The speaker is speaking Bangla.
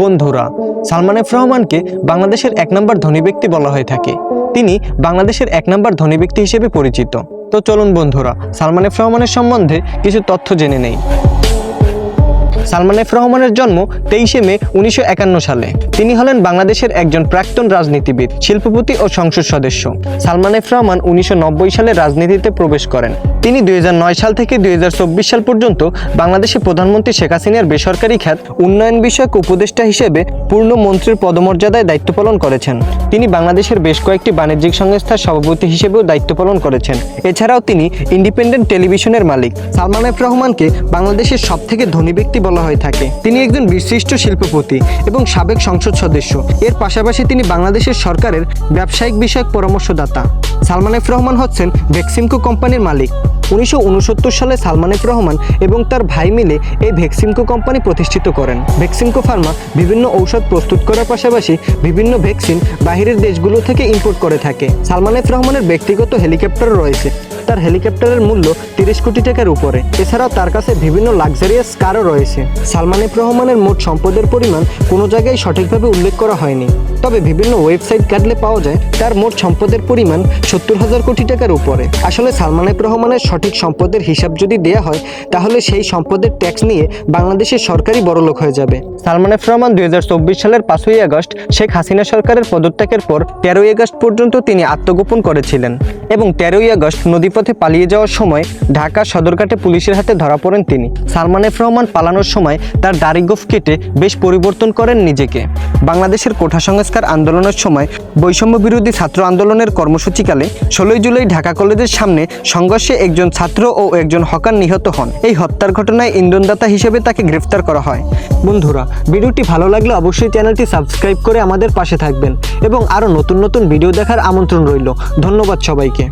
বন্ধুরা, সালমান এফ রহমানকে বাংলাদেশের এক নম্বর ধনী ব্যক্তি বলা হয়ে থাকে। তিনি বাংলাদেশের এক নম্বর ধনী ব্যক্তি হিসেবে পরিচিত। তো চলুন বন্ধুরা, সালমান এফ রহমানের সম্বন্ধে কিছু তথ্য জেনে নেই। সালমান এফ রহমানের জন্ম 23 মে 1951 সালে। তিনি হলেন বাংলাদেশের একজন প্রাক্তন রাজনীতিবিদ, শিল্পপতি ও সংসদ সদস্য। সালমান এফ রহমান 1990 সালে রাজনীতিতে প্রবেশ করেন। তিনি 2009 সাল থেকে 2024 সাল পর্যন্ত বাংলাদেশের প্রধানমন্ত্রী শেখ হাসিনার বেসরকারি খাত উন্নয়ন বিষয়ক উপদেষ্টা হিসেবে পূর্ণ মন্ত্রীর পদমর্যাদায় দায়িত্ব পালন করেছেন। তিনি বাংলাদেশের বেশ কয়েকটি বাণিজ্যিক সংস্থার সভাপতি হিসেবেও দায়িত্ব পালন করেছেন। এছাড়াও তিনি ইন্ডিপেন্ডেন্ট টেলিভিশনের মালিক। সালমান এফ রহমানকে বাংলাদেশের সবথেকে ধনী ব্যক্তি বলা হয়ে থাকে। তিনি একজন বিশিষ্ট শিল্পপতি এবং সাবেক সংসদ সদস্য। এর পাশাপাশি তিনি বাংলাদেশের সরকারের ব্যবসায়িক বিষয়ক পরামর্শদাতা। সালমান এফ রহমান হচ্ছেন ভেক্সিমকো কোম্পানির মালিক। 1969 সালে সালমান এফ রহমান এবং তার ভাই মিলে এই ভেক্সিমকো কোম্পানি প্রতিষ্ঠিত করেন। ভেক্সিমকো ফার্মা বিভিন্ন ঔষধ প্রস্তুত করার পাশাপাশি বিভিন্ন ভ্যাকসিন বাহিরের দেশগুলো থেকে ইম্পোর্ট করে থাকে। সালমান এফ রহমানের ব্যক্তিগত হেলিকপ্টার রয়েছে। তার হেলিকপ্টারের মূল্য 30 কোটি টাকার উপরে। এছাড়াও তার কাছে বিভিন্ন লাক্সারিয়াস কারও রয়েছে। সালমান এফ রহমানের মোট সম্পদের পরিমাণ কোনো জায়গায় সঠিকভাবে উল্লেখ করা হয়নি, তবে বিভিন্ন ওয়েবসাইট ঘাটলে পাওয়া যায় তার মোট সম্পদের পরিমাণ 70,000 কোটি টাকার উপরে। আসলে সালমান এফ রহমানের সঠিক সম্পদের হিসাব যদি দেয়া হয়, তাহলে সেই সম্পদের ট্যাক্স নিয়ে বাংলাদেশের সরকারই বড়লোক হয়ে যাবে। সালমান এফ রহমান 2024 সালের 5ই আগস্ট শেখ হাসিনা সরকারের পদত্যাগের পর 13ই আগস্ট পর্যন্ত তিনি আত্মগোপন করেছিলেন এবং 13ই আগস্ট নদীপথে পালিয়ে যাওয়ার সময় ঢাকা সদরঘাটে পুলিশের হাতে ধরা পড়েন তিনি। সালমান এফ রহমান পালানোর সময় তার দাড়ি গোঁফ কেটে বেশ পরিবর্তন করেন নিজেকে। বাংলাদেশের কোঠা সংস্কার আন্দোলনের সময় বৈষম্য বিরোধী ছাত্র আন্দোলনের কর্মসূচিকালে 16 জুলাই ঢাকা কলেজের সামনে সংঘর্ষে একজন ছাত্র ও একজন হকার নিহত হন। এই হত্যার ঘটনায় ইন্ধনদাতা হিসেবে তাকে গ্রেফতার করা হয়। বন্ধুরা, ভিডিওটি ভালো লাগলে অবশ্যই চ্যানেলটি সাবস্ক্রাইব করে আমাদের পাশে থাকবেন এবং আরও নতুন নতুন ভিডিও দেখার আমন্ত্রণ রইল। ধন্যবাদ সবাইকে।